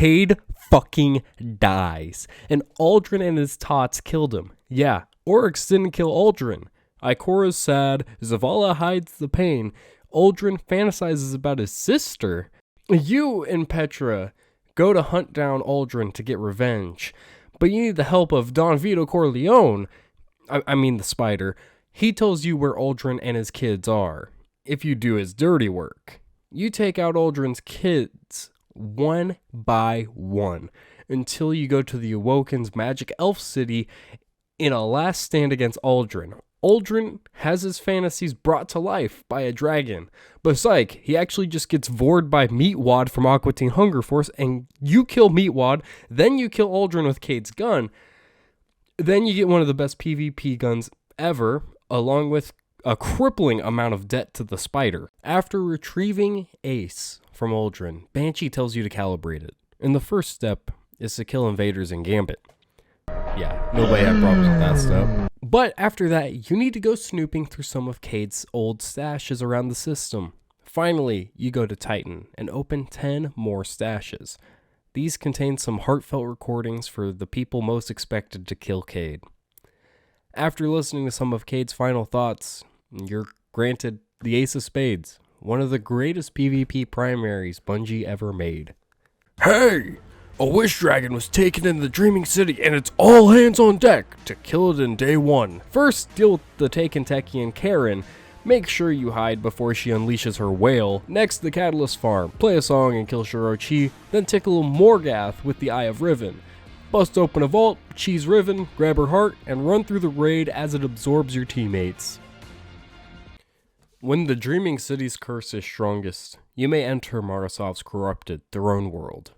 Cayde fucking dies, and Uldren and his tots killed him. Yeah, Oryx didn't kill Uldren. Ikora's sad, Zavala hides the pain, Uldren fantasizes about his sister. You and Petra go to hunt down Uldren to get revenge, but you need the help of Don Vito Corleone. I mean the spider. He tells you where Uldren and his kids are, if you do his dirty work. You take out Uldren's kids one by one until you go to the Awokens magic elf city in a last stand against Uldren. Uldren has his fantasies brought to life by a dragon, but sike, he actually just gets vored by Meatwad from Aqua Teen Hunger Force, and you kill Meatwad, then you kill Uldren with Cayde's gun, then you get one of the best PvP guns ever, along with a crippling amount of debt to the spider. After retrieving Ace from Uldren, Banshee tells you to calibrate it, and the first step is to kill invaders in Gambit. Yeah, nobody had problems with that step. But after that, you need to go snooping through some of Cayde's old stashes around the system. Finally, you go to Titan and open 10 more stashes. These contain some heartfelt recordings for the people most expected to kill Cayde. After listening to some of Cayde's final thoughts, you're granted the Ace of Spades, one of the greatest PvP primaries Bungie ever made. Hey! A wish dragon was taken in the Dreaming City, and it's all hands on deck to kill it in day one. First, deal with the taken techeun Karen. Make sure you hide before she unleashes her wail. Next, the Catalyst Farm. Play a song and kill Shuro. Then tickle Morgath with the Eye of Riven. Bust open a vault, cheese Riven, grab her heart, and run through the raid as it absorbs your teammates. When the Dreaming City's curse is strongest, you may enter Marasov's corrupted throne world.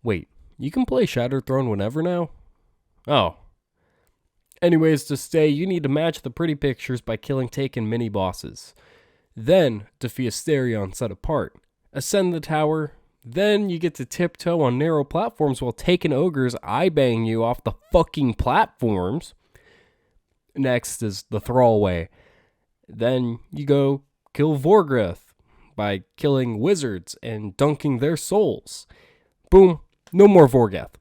Wait, you can play Shattered Throne whenever now? Oh. Anyways, to stay, you need to match the pretty pictures by killing taken mini-bosses. Then, defeat Asterion set apart. Ascend the tower. Then you get to tiptoe on narrow platforms while taken ogres eye-bang you off the fucking platforms. Next is the Thrallway. Then you go kill Morgath by killing wizards and dunking their souls. Boom. No more Morgath.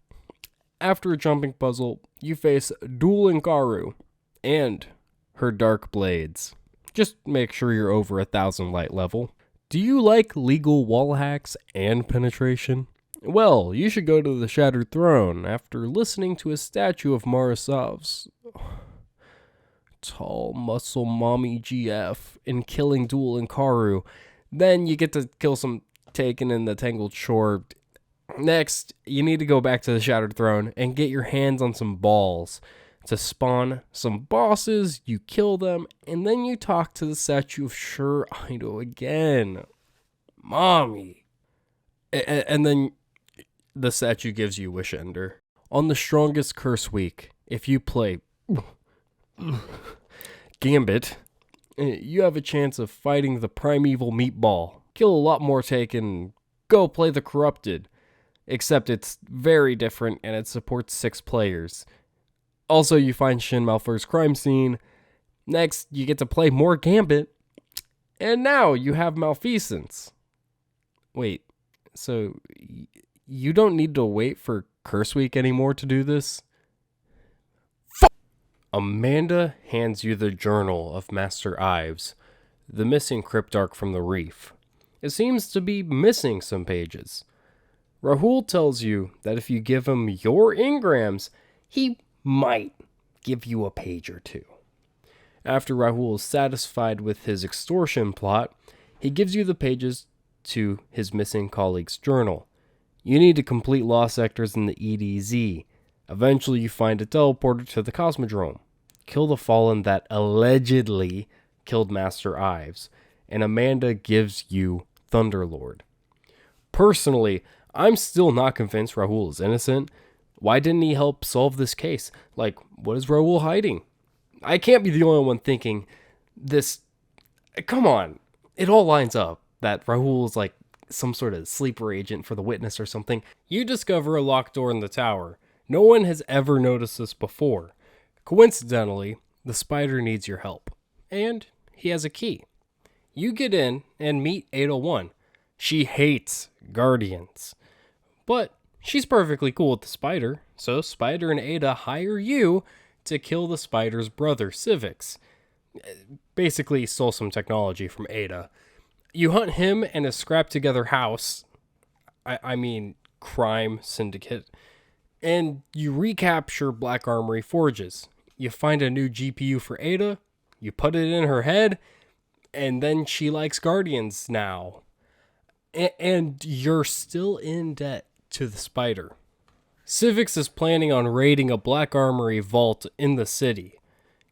After a jumping puzzle, you face Duel Ikora and her dark blades. Just make sure you're over 1000 light level. Do you like legal wall hacks and penetration? Well, you should go to the Shattered Throne after listening to a statue of Marasov's tall muscle mommy GF and killing Duel Ikora. Then you get to kill some taken in the Tangled Shore. Next, you need to go back to the Shattered Throne and get your hands on some balls to spawn some bosses. You kill them, and then you talk to the statue of Shuro again. Mommy. And then the statue gives you Wish Ender. On the strongest curse week, if you play Gambit, you have a chance of fighting the primeval meatball. Kill a lot more taken. Go play the Corrupted. Except it's very different and it supports 6 players. Also, you find Shin Malphur's crime scene. Next, you get to play more Gambit. And now you have Malfeasance. Wait, so you don't need to wait for Curse Week anymore to do this? Amanda hands you the Journal of Master Ives, the missing cryptarch from the Reef. It seems to be missing some pages. Rahul tells you that if you give him your engrams, he might give you a page or two. After Rahul is satisfied with his extortion plot, he gives you the pages to his missing colleague's journal. You need to complete lost sectors in the EDZ. Eventually you find a teleporter to the Cosmodrome. Kill the Fallen that allegedly killed Master Ives, and Amanda gives you Thunderlord. Personally, I'm still not convinced Rahul is innocent. Why didn't he help solve this case? Like, what is Rahul hiding? I can't be the only one thinking this. Come on. It all lines up that Rahul is like some sort of sleeper agent for the witness or something. You discover a locked door in the tower. No one has ever noticed this before. Coincidentally, the spider needs your help. And he has a key. You get in and meet 801. She hates guardians. But She's perfectly cool with the spider, so Spider and Ada hire you to kill the spider's brother, Civix. Basically stole some technology from Ada. You hunt him and his scrap together house, I mean crime syndicate, and you recapture Black Armory forges. You find a new GPU for Ada, you put it in her head, and then she likes Guardians now. And you're still in debt to the spider. Civix is planning on raiding a Black Armory vault in the city.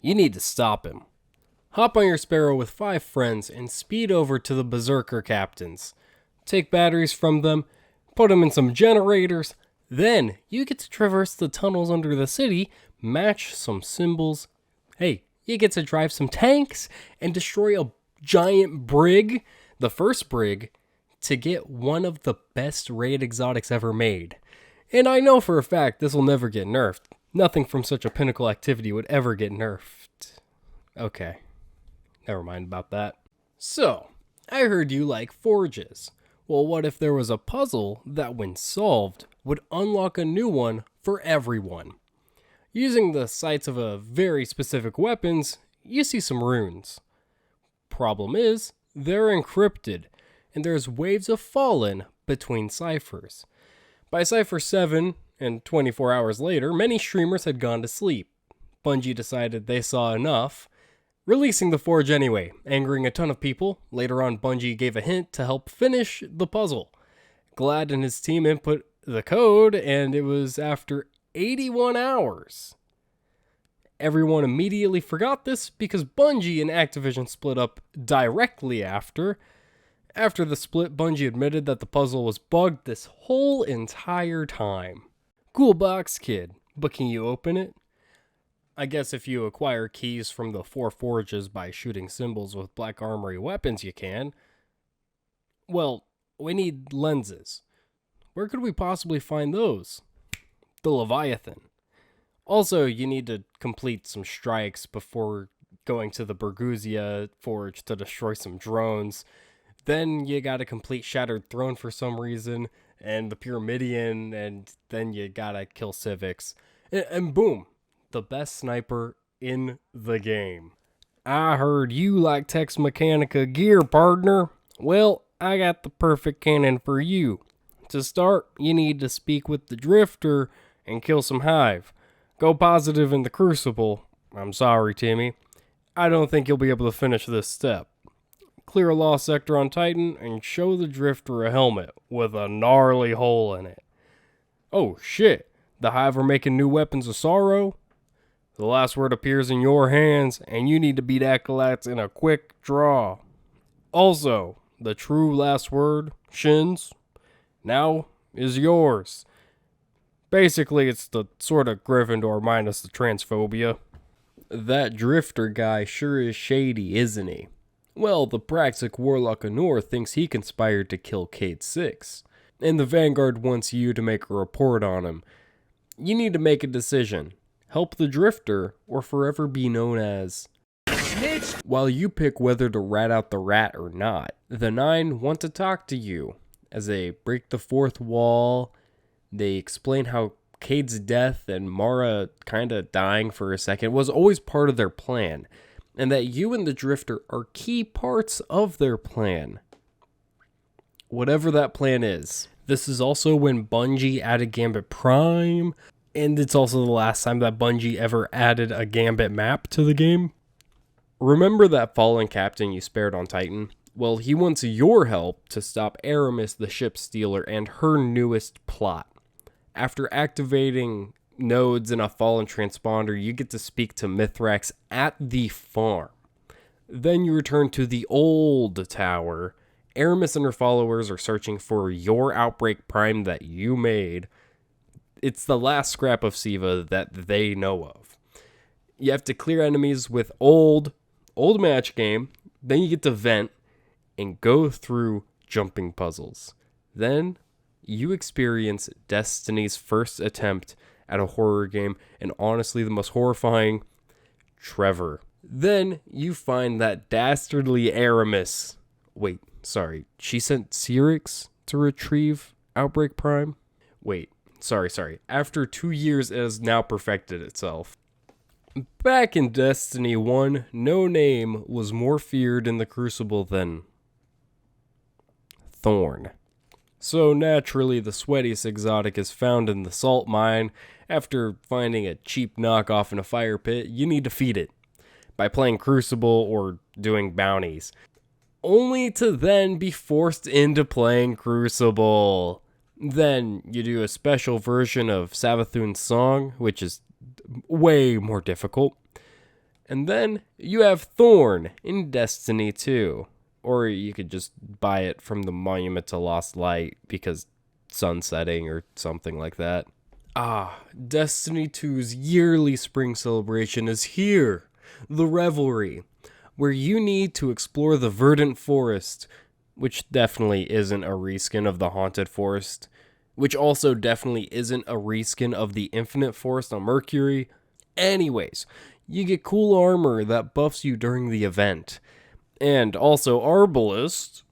You need to stop him. Hop on your Sparrow with 5 friends and speed over to the Berserker captains. Take batteries from them, put them in some generators, then you get to traverse the tunnels under the city, match some symbols. Hey, you get to drive some tanks and destroy a giant brig, the first brig, to get one of the best raid exotics ever made. And I know for a fact this will never get nerfed. Nothing from such a pinnacle activity would ever get nerfed. Okay, never mind about that. So, I heard you like forges. Well, what if there was a puzzle that, when solved, would unlock a new one for everyone? Using the sights of a very specific weapons, you see some runes. Problem is, they're encrypted, and there's waves of fallen between ciphers. By Cypher 7, and 24 hours later, many streamers had gone to sleep. Bungie decided they saw enough, releasing the Forge anyway, angering a ton of people. Later on, Bungie gave a hint to help finish the puzzle. Glad and his team input the code, and it was after 81 hours. Everyone immediately forgot this because Bungie and Activision split up directly after. After the split, Bungie admitted that the puzzle was bugged this whole entire time. Cool box, kid, but can you open it? I guess if you acquire keys from the 4 forges by shooting symbols with Black Armory weapons, you can. Well, we need lenses. Where could we possibly find those? The Leviathan. Also, you need to complete some strikes before going to the Berguzia Forge to destroy some drones. Then you gotta complete Shattered Throne for some reason, and the Pyramidion, and then you gotta kill Civix. And boom, the best sniper in the game. I heard you like Tex Mechanica gear, partner. Well, I got the perfect cannon for you. To start, you need to speak with the Drifter and kill some Hive. Go positive in the Crucible. I'm sorry, Timmy. I don't think you'll be able to finish this step. Clear a lost sector on Titan and show the Drifter a helmet with a gnarly hole in it. Oh shit, the Hive are making new weapons of sorrow? The last word appears in your hands, and you need to beat Acolytes in a quick draw. Also, the true last word, Shins, now is yours. Basically, it's the sort of Gryffindor minus the transphobia. That Drifter guy sure is shady, isn't he? Well, the Praxic Warlock Anor thinks he conspired to kill Cayde 6, and the Vanguard wants you to make a report on him. You need to make a decision. Help the Drifter, or forever be known as Snitch. While you pick whether to rat out the rat or not, the 9 want to talk to you. As they break the 4th wall, they explain how Cayde's death and Mara kinda dying for a second was always part of their plan, and that you and the Drifter are key parts of their plan. Whatever that plan is. This is also when Bungie added Gambit Prime, and it's also the last time that Bungie ever added a Gambit map to the game. Remember that fallen captain you spared on Titan? Well, he wants your help to stop Aramis the ship stealer and her newest plot. After activating nodes in a fallen transponder, you get to speak to Mithrax at the farm. Then you return to the old tower. Aramis and her followers are searching for your Outbreak Prime that you made. It's the last scrap of Siva that they know of. You have to clear enemies with old match game. Then you get to vent and go through jumping puzzles. Then you experience Destiny's first attempt at a horror game, and honestly the most horrifying, Trevor. Then you find that dastardly Aramis. Wait, sorry, she sent Cyrix to retrieve Outbreak Prime? Wait, After 2 years, it has now perfected itself. Back in Destiny 1, no name was more feared in the Crucible than Thorn. So naturally, the sweatiest exotic is found in the salt mine. After finding a cheap knockoff in a fire pit, you need to feed it by playing Crucible or doing bounties, only to then be forced into playing Crucible. Then you do a special version of Savathun's song, which is way more difficult. And then you have Thorn in Destiny 2. Or you could just buy it from the Monument to Lost Light because sunsetting or something like that. Destiny 2's yearly spring celebration is here. The Revelry, where you need to explore the verdant forest, which definitely isn't a reskin of the Haunted Forest, which also definitely isn't a reskin of the Infinite Forest on Mercury. Anyways, you get cool armor that buffs you during the event. And also Arbalest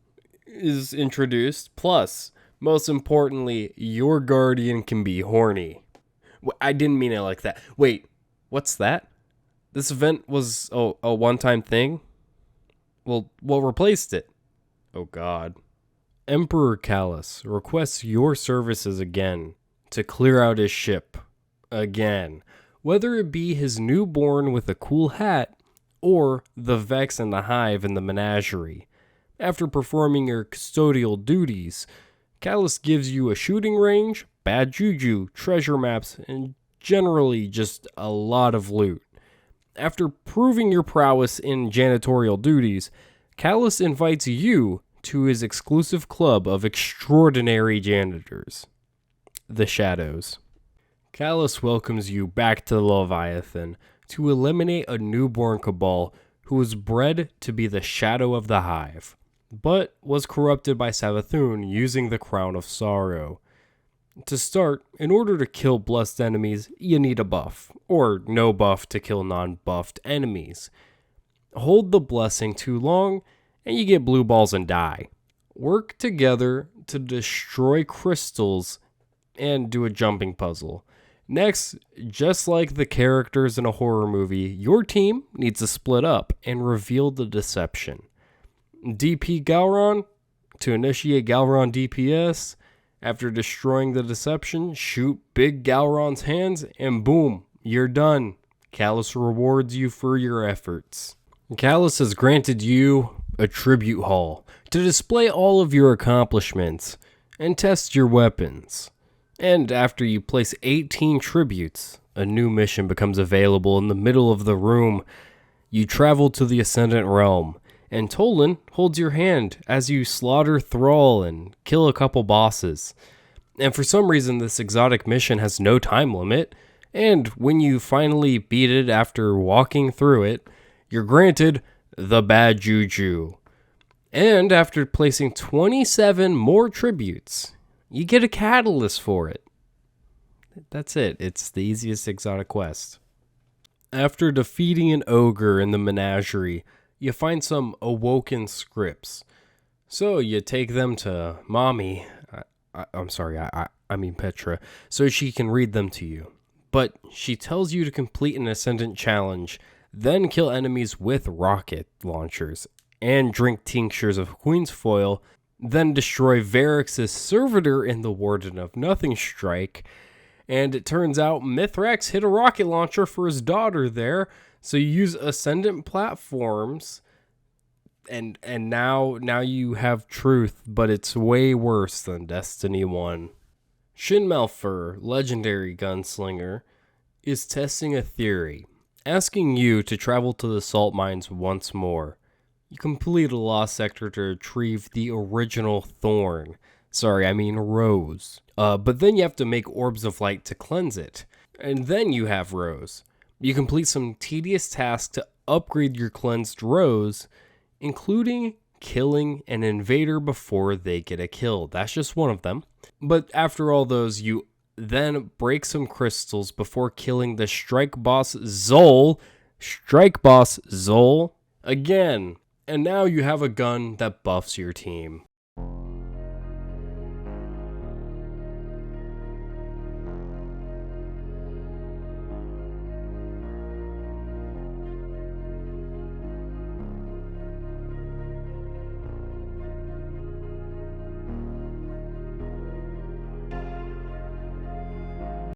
is introduced, plus, most importantly, your guardian can be horny. I didn't mean it like that. Wait, what's that? This event was a one-time thing? Well, what replaced it? Oh god. Emperor Callus requests your services again to clear out his ship. Again. Whether it be his newborn with a cool hat, or the Vex and the Hive in the menagerie. After performing your custodial duties, Callus gives you a shooting range, bad juju, treasure maps, and generally just a lot of loot. After proving your prowess in janitorial duties, Callus invites you to his exclusive club of extraordinary janitors, the Shadows. Callus welcomes you back to the Leviathan to eliminate a newborn cabal who was bred to be the shadow of the Hive, but was corrupted by Savathun using the Crown of Sorrow. To start, in order to kill blessed enemies, you need a buff, or no buff to kill non-buffed enemies. Hold the blessing too long, and you get blue balls and die. Work together to destroy crystals and do a jumping puzzle. Next, just like the characters in a horror movie, your team needs to split up and reveal the deception. DP Galron, to initiate Galron DPS, after destroying the deception, shoot Big Galron's hands, and boom, you're done. Callus rewards you for your efforts. Callus has granted you a tribute hall to display all of your accomplishments and test your weapons. And after you place 18 tributes, a new mission becomes available in the middle of the room. You travel to the Ascendant Realm, and Tolan holds your hand as you slaughter Thrall and kill a couple bosses. And for some reason, this exotic mission has no time limit, and when you finally beat it after walking through it, you're granted the Bad Juju. And after placing 27 more tributes, you get a catalyst for it. That's it. It's the easiest exotic quest. After defeating an ogre in the menagerie, you find some Awokens scripts. So you take them to Mommy, I mean Petra, so she can read them to you. But she tells you to complete an Ascendant challenge, then kill enemies with rocket launchers, and drink tinctures of Queen's Foil, then destroy Varix's servitor in the Warden of Nothing strike. And it turns out Mithrax hid a rocket launcher for his daughter there, so you use Ascendant platforms, and now you have truth, but it's way worse than Destiny 1. Shin Malphur, legendary gunslinger, is testing a theory, asking you to travel to the salt mines once more. You complete a lost sector to retrieve the original Thorn. Rose. But then you have to make orbs of light to cleanse it. And then you have Rose. You complete some tedious tasks to upgrade your cleansed Rose, including killing an invader before they get a kill. That's just one of them. But after all those, you then break some crystals before killing the Strike Boss Zol again. And now you have a gun that buffs your team.